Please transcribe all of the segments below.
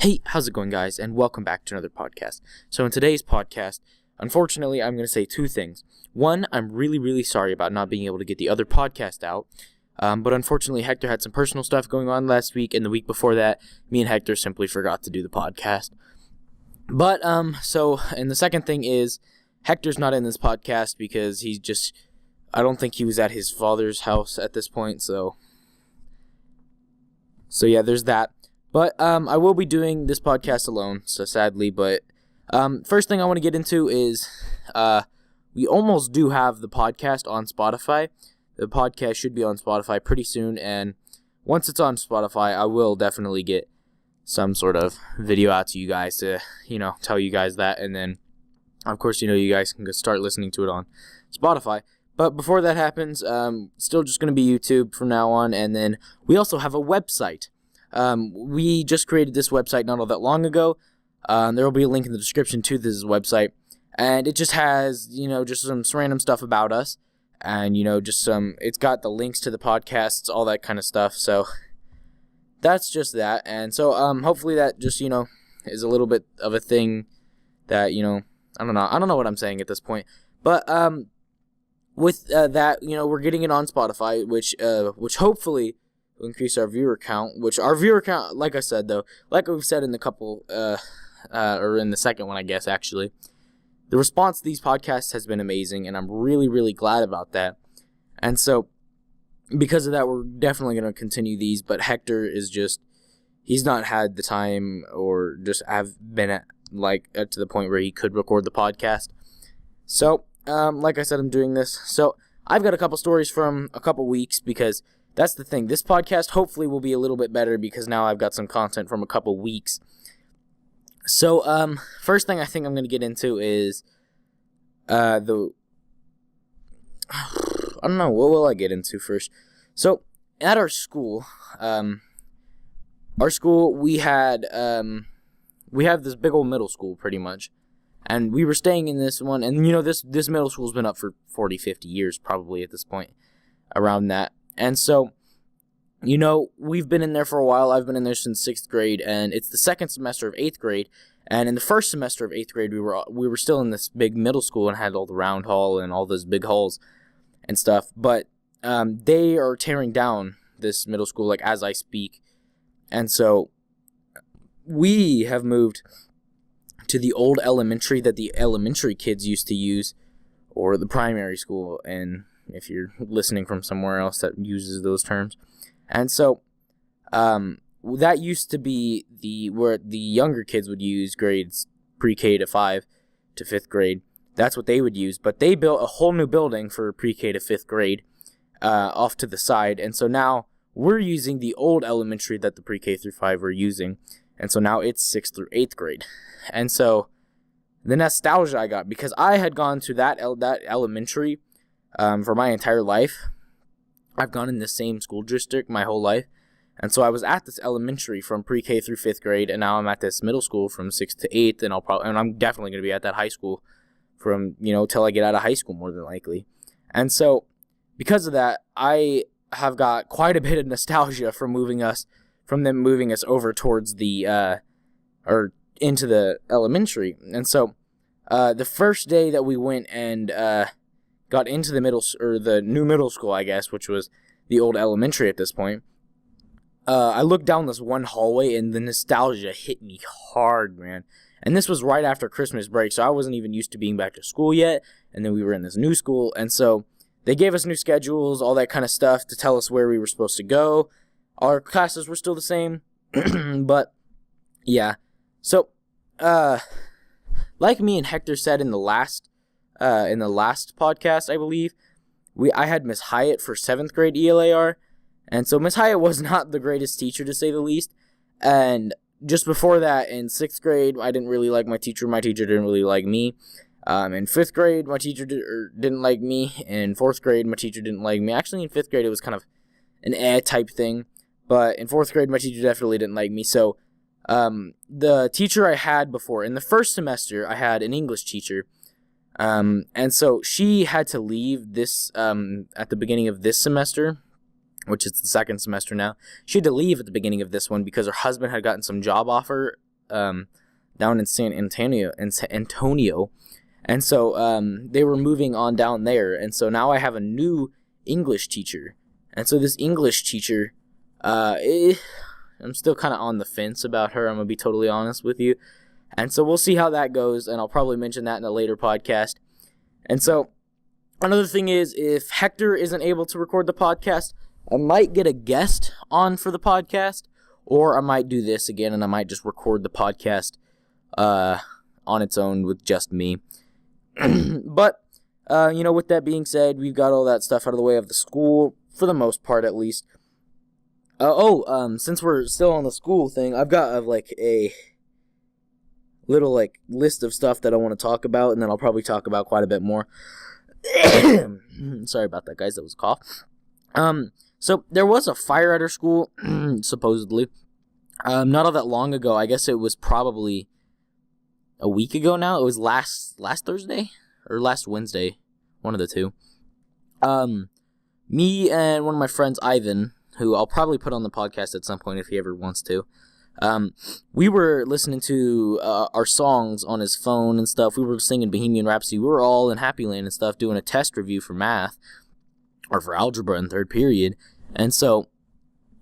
Hey, how's it going, guys? And welcome back to another podcast. So in today's podcast, unfortunately, I'm going to say two things. One, I'm really sorry about not being able to get the other podcast out. But unfortunately, Hector had some personal stuff going on last week, and the week before that, me and Hector simply forgot to do the podcast. But, and the second thing is, Hector's not in this podcast because I don't think he was at his father's house at this point, so yeah, there's that. But I will be doing this podcast alone, so sadly. But first thing I want to get into is we almost do have the podcast on Spotify. The podcast should be on Spotify pretty soon, and once it's on Spotify, I will definitely get some sort of video out to you guys to, tell you guys that. And then, of course, you guys can start listening to it on Spotify. But before that happens, still just going to be YouTube from now on. And then we also have a website. We just created this website not all that long ago. There will be a link in the description to this website, and it just has, just some random stuff about us, and, it's got the links to the podcasts, all that kind of stuff, so that's just that. And so, hopefully that just, is a little bit of a thing that, I don't know what I'm saying at this point, but, with, that, we're getting it on Spotify, which hopefully increase our viewer count, which our viewer count, like I said, though, like we've said in the couple, or in the second one, I guess, actually, the response to these podcasts has been amazing, and I'm really glad about that. And so, because of that, we're definitely going to continue these, but Hector is he's not had the time, or just have been at to the point where he could record the podcast. So, like I said, I'm doing this. So, I've got a couple stories from a couple weeks, because that's the thing. This podcast hopefully will be a little bit better because now I've got some content from a couple weeks. So, first thing I think I'm going to get into is I don't know, what will I get into first? So, at our school, we have this big old middle school pretty much. And we were staying in this one, and this middle school's been up for 40, 50 years probably at this point, around that. And so, we've been in there for a while. I've been in there since 6th grade, and it's the second semester of 8th grade. And in the first semester of 8th grade, we were still in this big middle school and had all the round hall and all those big halls and stuff. But they are tearing down this middle school, as I speak. And so we have moved to the old elementary that the elementary kids used to use, or the primary school, and if you're listening from somewhere else that uses those terms. And so, that used to be where the younger kids would use grades pre-K to 5 to 5th grade. That's what they would use, but they built a whole new building for pre-K to 5th grade, off to the side. And so now we're using the old elementary that the pre-K through 5 were using. And so now it's 6th through 8th grade. And so the nostalgia I got, because I had gone to that elementary for my entire life. I've gone in the same school district my whole life. And so I was at this elementary from pre-K through 5th grade, and now I'm at this middle school from 6th to 8th, and I'm definitely going to be at that high school from, till I get out of high school, more than likely. And so, because of that, I have got quite a bit of nostalgia from them moving us over towards or into the elementary. And so, the first day that we went and, got into the new middle school, I guess, which was the old elementary at this point, I looked down this one hallway, and the nostalgia hit me hard, man. And this was right after Christmas break, so I wasn't even used to being back to school yet, and then we were in this new school, and so they gave us new schedules, all that kind of stuff, to tell us where we were supposed to go. Our classes were still the same, but, yeah. So, like me and Hector said in the last podcast, I believe, I had Miss Hyatt for 7th grade ELAR, and so Miss Hyatt was not the greatest teacher, to say the least. And just before that, in 6th grade, I didn't really like my teacher. My teacher didn't really like me. In 5th grade, my teacher didn't like me. In 4th grade, my teacher didn't like me. Actually, in 5th grade, it was kind of an type thing. But in 4th grade, my teacher definitely didn't like me. So, the teacher I had before, in the first semester, I had an English teacher. And so she had to leave this, at the beginning of this semester, which is the second semester now. She had to leave at the beginning of this one because her husband had gotten some job offer down in San Antonio, and so they were moving on down there, and so now I have a new English teacher, and so this English teacher, I'm still kind of on the fence about her. I'm gonna be totally honest with you, and so we'll see how that goes, and I'll probably mention that in a later podcast. And so another thing is, if Hector isn't able to record the podcast, I might get a guest on for the podcast, or I might do this again, and I might just record the podcast on its own with just me. But, with that being said, we've got all that stuff out of the way of the school, for the most part at least. Since we're still on the school thing, I've got a little list of stuff that I want to talk about, and then I'll probably talk about quite a bit more. Sorry about that, guys. That was a cough. So there was a fire at our school, supposedly. Not all that long ago. I guess it was probably a week ago now. It was last Thursday or last Wednesday, one of the two. Me and one of my friends, Ivan, who I'll probably put on the podcast at some point if he ever wants to. We were listening to our songs on his phone and stuff. We were singing Bohemian Rhapsody. We were all in Happy Land and stuff doing a test review for math, or for algebra in third period. And so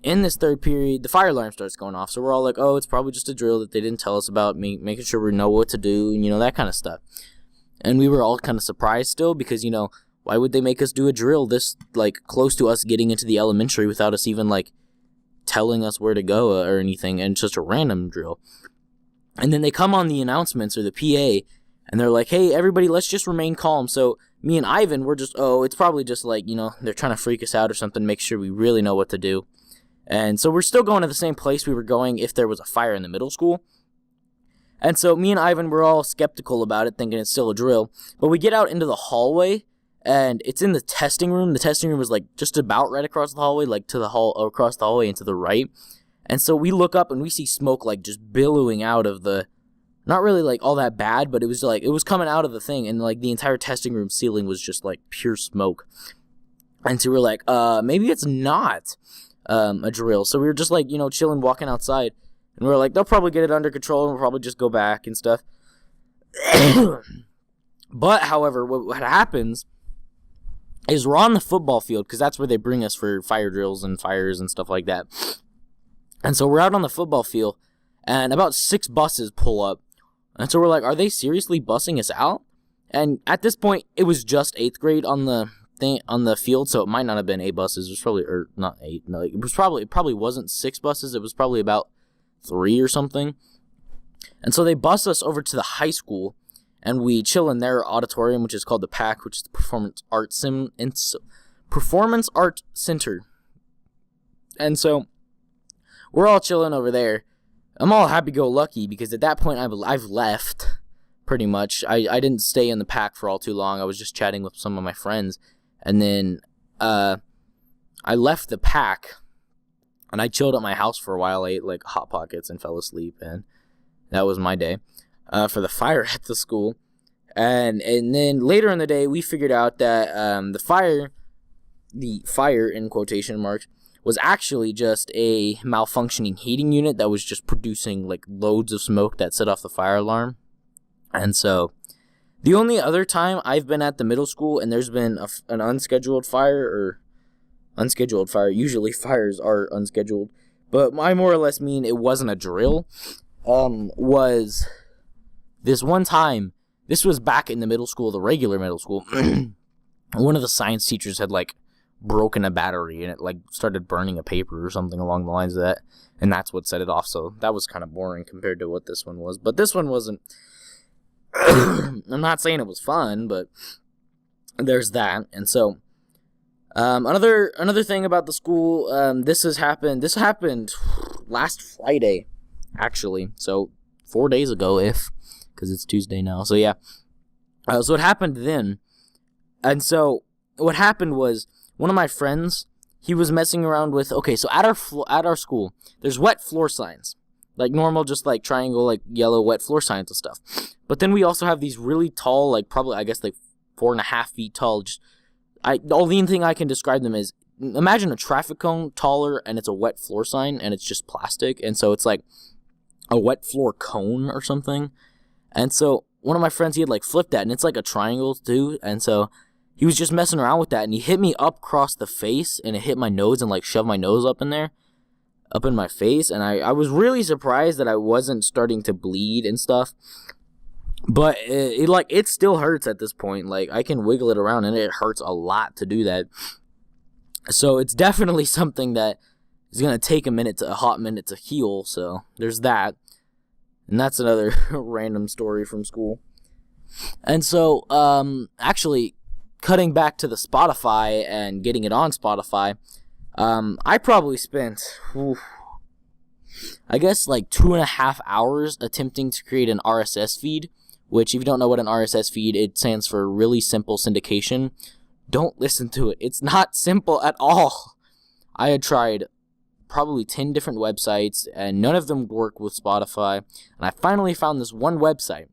in this third period, the fire alarm starts going off. So we're all like, oh, it's probably just a drill that they didn't tell us about, making sure we know what to do, and, that kind of stuff. And we were all kind of surprised still because, why would they make us do a drill this, close to us getting into the elementary without us even, telling us where to go or anything, and it's just a random drill. And then they come on the announcements or the PA, and they're like, hey, everybody, let's just remain calm. So me and Ivan, we're just, it's probably just they're trying to freak us out or something, make sure we really know what to do. And so we're still going to the same place we were going if there was a fire in the middle school. And so me and Ivan were all skeptical about it, thinking it's still a drill. But we get out into the hallway, and it's in the testing room. The testing room was just about right across the hallway, across the hallway and to the right. And so we look up and we see smoke just billowing out of the, not really all that bad, but it was it was coming out of the thing, and the entire testing room ceiling was just pure smoke. And so we're like, maybe it's not a drill. So we were just chilling, walking outside, and we were like, they'll probably get it under control and we'll probably just go back and stuff. But however, what happens is we're on the football field, because that's where they bring us for fire drills and fires and stuff like that. And so we're out on the football field, and about 6 buses pull up. And so we're like, are they seriously busing us out? And at this point, it was just 8th grade on the field, so it might not have been 8 buses. It was probably, or not 8. No, it probably wasn't 6 buses. It was probably about 3 or something. And so they bus us over to the high school, and we chill in their auditorium, which is called the PAC, which is the Performance Art Center. And so we're all chilling over there. I'm all happy-go-lucky because at that point I've left, pretty much. I didn't stay in the PAC for all too long. I was just chatting with some of my friends. And then I left the PAC, and I chilled at my house for a while. I ate Hot Pockets and fell asleep, and that was my day. For the fire at the school. And then later in the day, we figured out that the fire in quotation marks, was actually just a malfunctioning heating unit that was just producing loads of smoke that set off the fire alarm. And so the only other time I've been at the middle school and there's been an unscheduled fire, usually fires are unscheduled, but I more or less mean it wasn't a drill, was this one time. This was back in the middle school, the regular middle school. One of the science teachers had broken a battery, and it started burning a paper or something along the lines of that, and that's what set it off. So that was kind of boring compared to what this one was, but this one wasn't. I'm not saying it was fun, but there's that. And so another thing about the school, this happened last Friday, actually, so 4 days ago, because it's Tuesday now. So yeah. So it happened then. And so what happened was one of my friends, he was messing around with, so at our school, there's wet floor signs. Normal, just triangle, yellow wet floor signs and stuff. But then we also have these really tall, probably, I guess, 4.5 feet tall. The only thing I can describe them is, imagine a traffic cone taller, and it's a wet floor sign, and it's just plastic. And so it's a wet floor cone or something. And so one of my friends, he had like flipped that, and it's like a triangle too. And so he was just messing around with that, and he hit me up across the face, and it hit my nose and like shoved my nose up in there, up in my face. And I was really surprised that I wasn't starting to bleed and stuff. But it still hurts at this point. Like, I can wiggle it around, and it hurts a lot to do that. So it's definitely something that is gonna take a hot minute to heal. So there's that. And that's another random story from school. And so, actually, cutting back to the Spotify and getting it on Spotify, I probably spent, I guess, like 2.5 hours attempting to create an RSS feed, which, if you don't know what an RSS feed, it stands for really simple syndication. Don't listen to it. It's not simple at all. I had tried probably 10 different websites, and none of them work with Spotify, and I finally found this one website.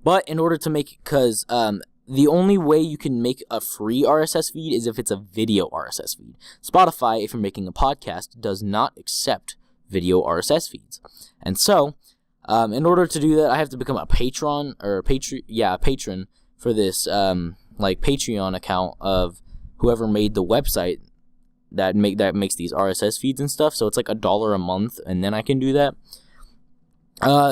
But in order to make it, because the only way you can make a free RSS feed is if it's a video RSS feed. Spotify, if you're making a podcast, does not accept video RSS feeds. And so, in order to do that, I have to become a patron, or a patron for this like Patreon account of whoever made the website that makes these RSS feeds and stuff. So it's like $1 a month, and then I can do that.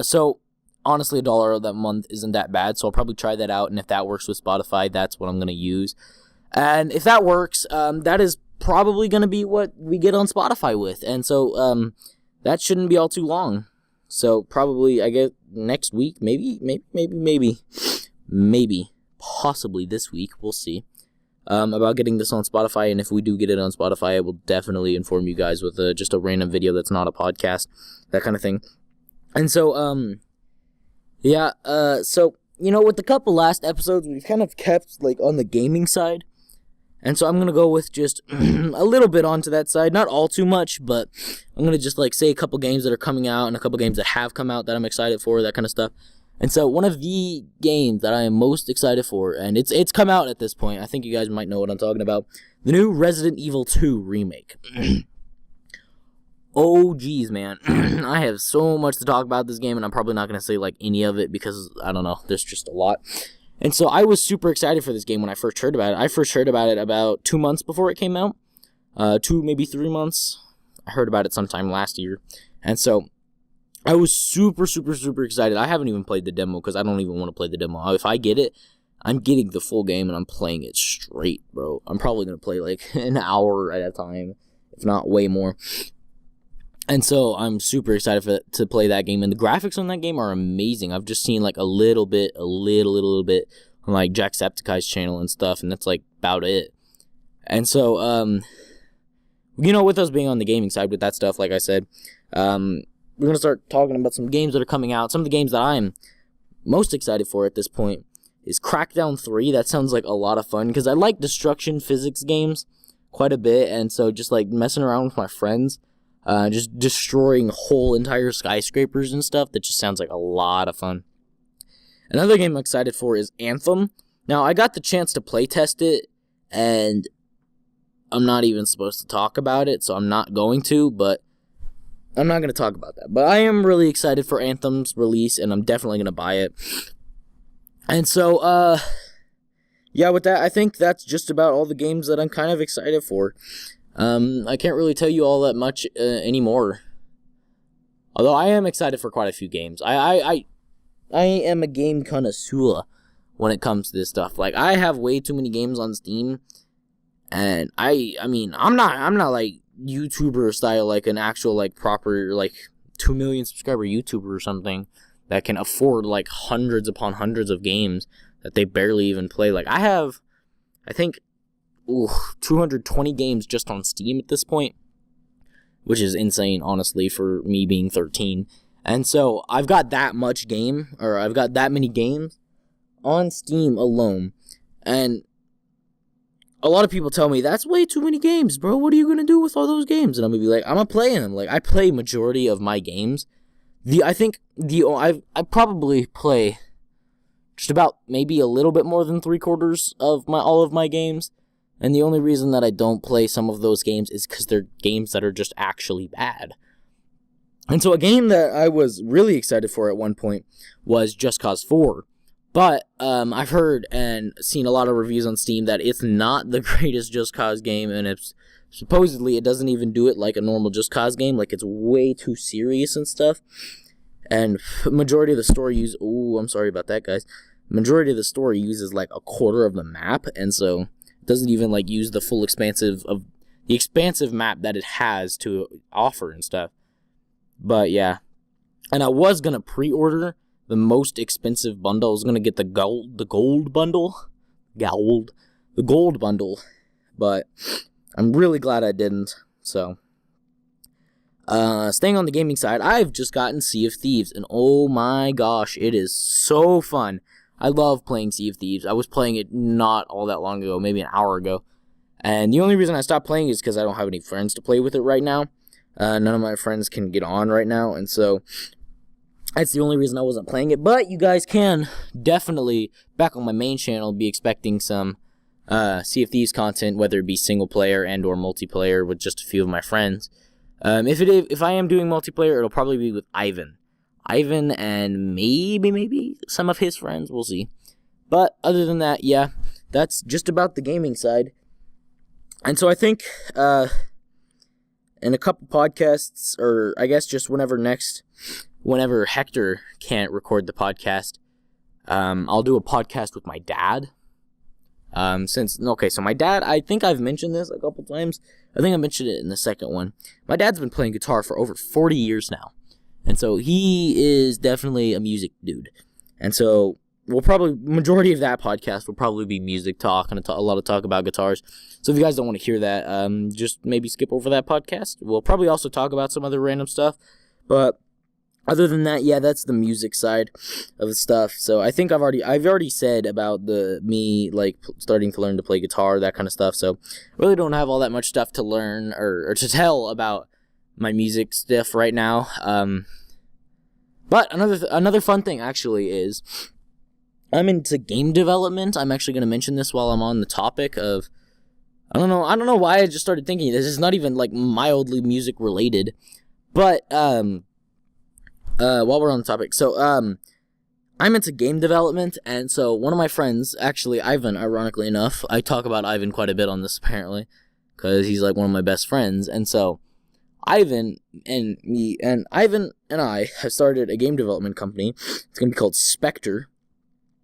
So honestly, $1 that month isn't that bad. So I'll probably try that out, and if that works with Spotify, that's what I'm gonna use. And if that works, that is probably gonna be what we get on Spotify with. And so that shouldn't be all too long. So probably, I guess, next week, maybe, possibly this week. We'll see. About getting this on Spotify, and if we do get it on Spotify, I will definitely inform you guys with just a random video that's not a podcast, that kind of thing. And so, so, with the couple last episodes, we've kind of kept, like, on the gaming side, and so I'm gonna go with just a little bit onto that side, not all too much, but I'm gonna just, like, say a couple games that are coming out, and a couple games that have come out that I'm excited for, that kind of stuff. And so one of the games that I am most excited for, and it's come out at this point, I think you guys might know what I'm talking about, the new Resident Evil 2 remake. Oh, geez, man. I have so much to talk about this game, and I'm probably not going to say, like, any of it because, I don't know, there's just a lot. And so I was super excited for this game when I first heard about it. I first heard about it about 2 months before it came out. 2, maybe 3 months. I heard about it sometime last year. And so I was super, super, super excited. I haven't even played the demo because I don't even want to play the demo. If I get it, I'm getting the full game and I'm playing it straight, bro. I'm probably going to play like an hour at a time, if not way more. And so I'm super excited to play that game. And the graphics on that game are amazing. I've just seen like a little bit on like Jacksepticeye's channel and stuff, and that's like about it. And so, with us being on the gaming side with that stuff, like I said, we're going to start talking about some games that are coming out. Some of the games that I'm most excited for at this point is Crackdown 3. That sounds like a lot of fun because I like destruction physics games quite a bit. And so just like messing around with my friends, just destroying whole entire skyscrapers and stuff, that just sounds like a lot of fun. Another game I'm excited for is Anthem. Now, I got the chance to play test it, and I'm not even supposed to talk about it, so I'm not going to, but I'm not going to talk about that. But I am really excited for Anthem's release, and I'm definitely going to buy it. And so, with that, I think that's just about all the games that I'm kind of excited for. I can't really tell you all that much anymore. Although I am excited for quite a few games. I am a game connoisseur when it comes to this stuff. Like, I have way too many games on Steam, and I mean, I'm not like YouTuber style, like an actual like proper like 2 million subscriber YouTuber or something that can afford like hundreds upon hundreds of games that they barely even play. Like, I have, I think, 220 games just on Steam at this point, which is insane, honestly, for me being 13. And so I've got that much I've got that many games on Steam alone. And a lot of people tell me, that's way too many games, bro. What are you going to do with all those games? And I'm going to be like, I'm going to play them. Like, I play majority of my games. I probably play just about maybe a little bit more than 3/4 of all of my games. And the only reason that I don't play some of those games is because they're games that are just actually bad. And so a game that I was really excited for at one point was Just Cause 4. But I've heard and seen a lot of reviews on Steam that it's not the greatest Just Cause game, and it's supposedly it doesn't even do it like a normal Just Cause game. Like, it's way too serious and stuff. And majority of the story I'm sorry about that, guys. Majority of the story uses like a quarter of the map, and so it doesn't even like use the full expansive map that it has to offer and stuff. But yeah, and I was gonna pre-order the most expensive bundle. I was gonna get the gold bundle, but I'm really glad I didn't. So, staying on the gaming side, I've just gotten Sea of Thieves, and oh my gosh, it is so fun. I love playing Sea of Thieves. I was playing it not all that long ago, maybe an hour ago, and the only reason I stopped playing is because I don't have any friends to play with it right now. None of my friends can get on right now, and so that's the only reason I wasn't playing it. But you guys can definitely, back on my main channel, be expecting some Sea of Thieves content, whether it be single player and or multiplayer with just a few of my friends. If I am doing multiplayer, it'll probably be with Ivan and maybe some of his friends. We'll see. But other than that, yeah, that's just about the gaming side. And so I think in a couple podcasts, or I guess just whenever Hector can't record the podcast, I'll do a podcast with my dad. So my dad, I think I've mentioned this a couple times. I think I mentioned it in the second one. My dad's been playing guitar for over 40 years now. And so he is definitely a music dude. And so majority of that podcast will probably be music talk and a lot of talk about guitars. So if you guys don't want to hear that, just maybe skip over that podcast. We'll probably also talk about some other random stuff. But other than that, yeah, that's the music side of the stuff. So I think I've already said about me like starting to learn to play guitar, that kind of stuff. So I really don't have all that much stuff to learn or to tell about my music stuff right now. But another fun thing actually is I'm into game development. I'm actually going to mention this while I'm on the topic of, I don't know why I just started thinking this is not even like mildly music related, but while we're on the topic, so I'm into game development, and so one of my friends, actually Ivan, ironically enough, I talk about Ivan quite a bit on this apparently, because he's like one of my best friends, and so Ivan and I have started a game development company. It's going to be called Spectre,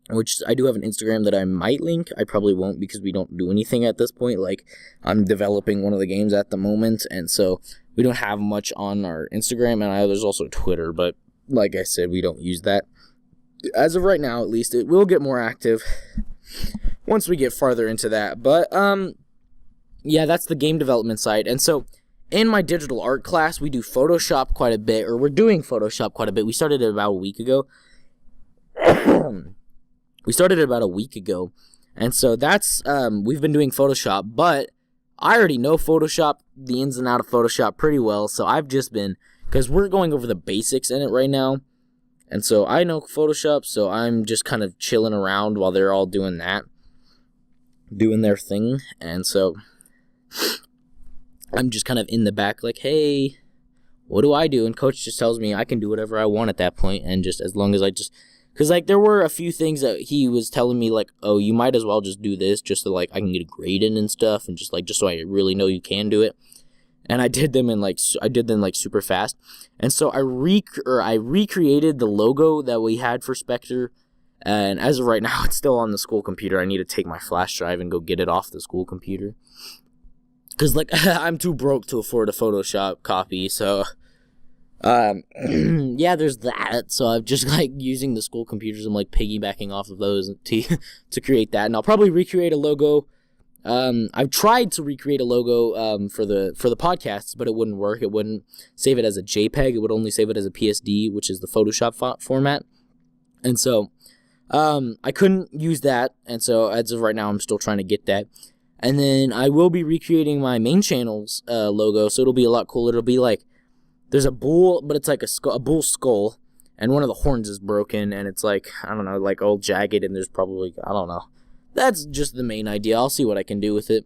which I do have an Instagram that I might link. I probably won't because we don't do anything at this point. Like, I'm developing one of the games at the moment, and so we don't have much on our Instagram, and there's also Twitter, but like I said, we don't use that. As of right now, at least, it will get more active once we get farther into that. But, yeah, that's the game development side. And so, in my digital art class, we do Photoshop quite a bit, or we're doing Photoshop quite a bit. We started it about a week ago. And so that's, we've been doing Photoshop, but I already know Photoshop, the ins and out of Photoshop pretty well, so I've just been, because we're going over the basics in it right now, and so I know Photoshop, so I'm just kind of chilling around while they're all doing that, doing their thing, and so I'm just kind of in the back like, hey, what do I do? And Coach just tells me I can do whatever I want at that point, and just as long as I just, because, like, there were a few things that he was telling me, like, oh, you might as well just do this just so, like, I can get a grade in and stuff, and just so I really know you can do it. And I did them super fast. And so I recreated the logo that we had for Spectre, and as of right now, it's still on the school computer. I need to take my flash drive and go get it off the school computer. Because, like, I'm too broke to afford a Photoshop copy, so yeah, there's that. So I'm just like using the school computers. I'm like piggybacking off of those to create that, and I'll probably recreate a logo. I've tried to recreate a logo for the podcasts, but it wouldn't work. It wouldn't save it as a JPEG. It would only save it as a PSD, which is the Photoshop format. And so I couldn't use that. And so as of right now, I'm still trying to get that. And then I will be recreating my main channel's logo, so it'll be a lot cooler. It'll be like, there's a bull, but it's like a bull skull, and one of the horns is broken, and it's like, I don't know, like all jagged, and there's probably, I don't know. That's just the main idea. I'll see what I can do with it.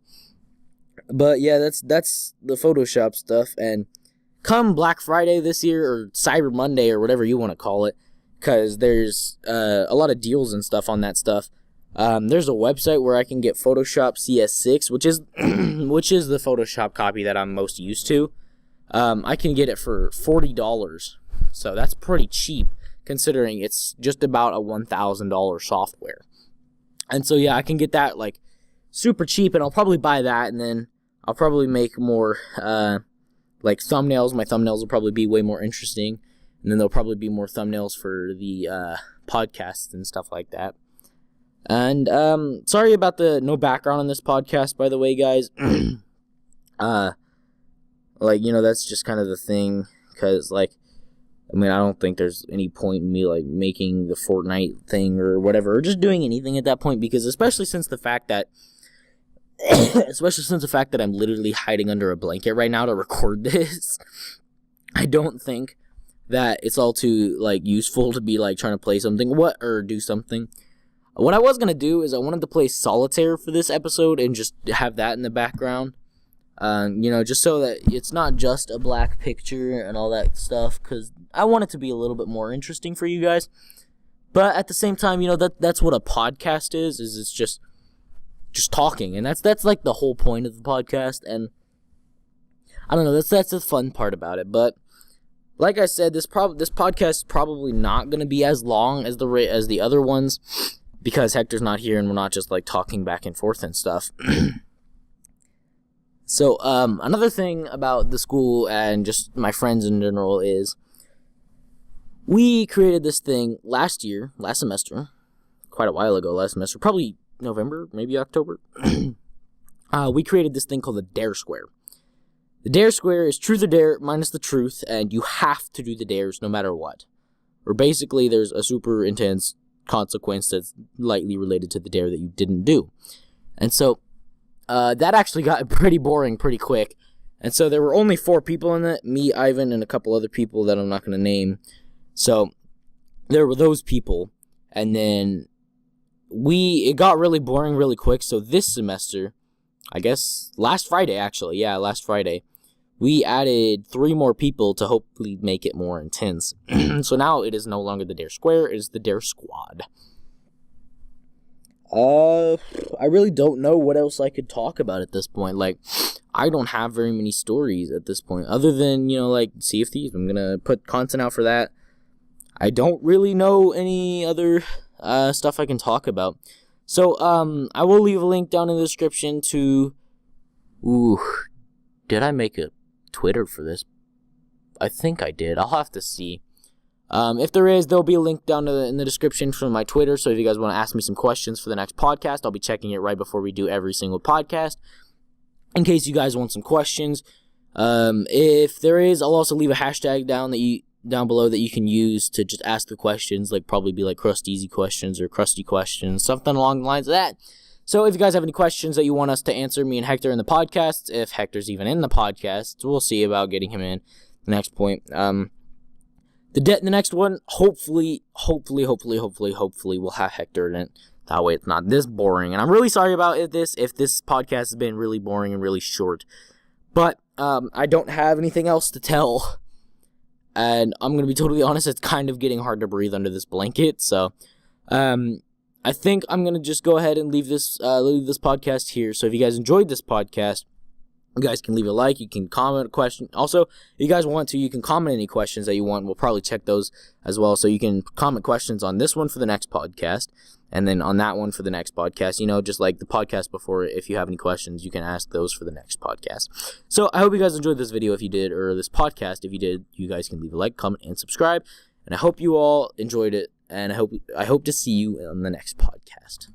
But yeah, that's the Photoshop stuff, and come Black Friday this year, or Cyber Monday, or whatever you want to call it, because there's a lot of deals and stuff on that stuff. There's a website where I can get Photoshop CS6, which is the Photoshop copy that I'm most used to. I can get it for $40, so that's pretty cheap considering it's just about a $1,000 software. And so yeah, I can get that like super cheap, and I'll probably buy that, and then I'll probably make more like thumbnails. My thumbnails will probably be way more interesting, and then there'll probably be more thumbnails for the podcasts and stuff like that. And sorry about the no background on this podcast, by the way, guys. Like, you know, that's just kind of the thing, because, like, I mean, I don't think there's any point in me, like, making the Fortnite thing or whatever, or just doing anything at that point, because especially since the fact that I'm literally hiding under a blanket right now to record this, I don't think that it's all too, like, useful to be, like, trying to play something, or do something. What I was going to do is I wanted to play Solitaire for this episode and just have that in the background. You know, just so that it's not just a black picture and all that stuff, because I want it to be a little bit more interesting for you guys. But at the same time, you know, that's what a podcast is it's just talking, and that's like the whole point of the podcast. And I don't know, that's the fun part about it. But like I said, this podcast is probably not going to be as long as the other ones, because Hector's not here and we're not just like talking back and forth and stuff. So, another thing about the school and just my friends in general is we created this thing last semester, quite a while ago, probably November, maybe October. We created this thing called the Dare Square. The Dare Square is truth or dare minus the truth, and you have to do the dares no matter what. Or basically, there's a super intense consequence that's lightly related to the dare that you didn't do. And so, that actually got pretty boring pretty quick. And so there were only 4 people in it, me, Ivan, and a couple other people that I'm not going to name. So there were those people, and then it got really boring really quick. So this semester, I guess last Friday, we added 3 more people to hopefully make it more intense. So now it is no longer the Dare Square, it is the Dare Squad. I really don't know what else I could talk about at this point. Like, I don't have very many stories at this point, other than, you know, like, If Thieves. I'm gonna put content out for that. I don't really know any other, stuff I can talk about. So, I will leave a link down in the description to, did I make a Twitter for this? I think I did. I'll have to see. If there is, there'll be a link down in the description for my Twitter, so if you guys want to ask me some questions for the next podcast, I'll be checking it right before we do every single podcast, in case you guys want some questions. If there is, I'll also leave a hashtag down below that you can use to just ask the questions, like probably be like Krusteazy questions or Krusty questions, something along the lines of that. So if you guys have any questions that you want us to answer, me and Hector in the podcast, if Hector's even in the podcast, we'll see about getting him in the next point. The next one, hopefully, we'll have Hector in it. That way it's not this boring. And I'm really sorry about if this podcast has been really boring and really short. But I don't have anything else to tell. And I'm going to be totally honest, it's kind of getting hard to breathe under this blanket. So I think I'm going to just go ahead and leave this podcast here. So if you guys enjoyed this podcast, you guys can leave a like, you can comment a question. Also, if you guys want to, you can comment any questions that you want. We'll probably check those as well. So you can comment questions on this one for the next podcast, and then on that one for the next podcast. You know, just like the podcast before, if you have any questions, you can ask those for the next podcast. So I hope you guys enjoyed this video if you did, or this podcast if you did. You guys can leave a like, comment, and subscribe. And I hope you all enjoyed it, and I hope to see you on the next podcast.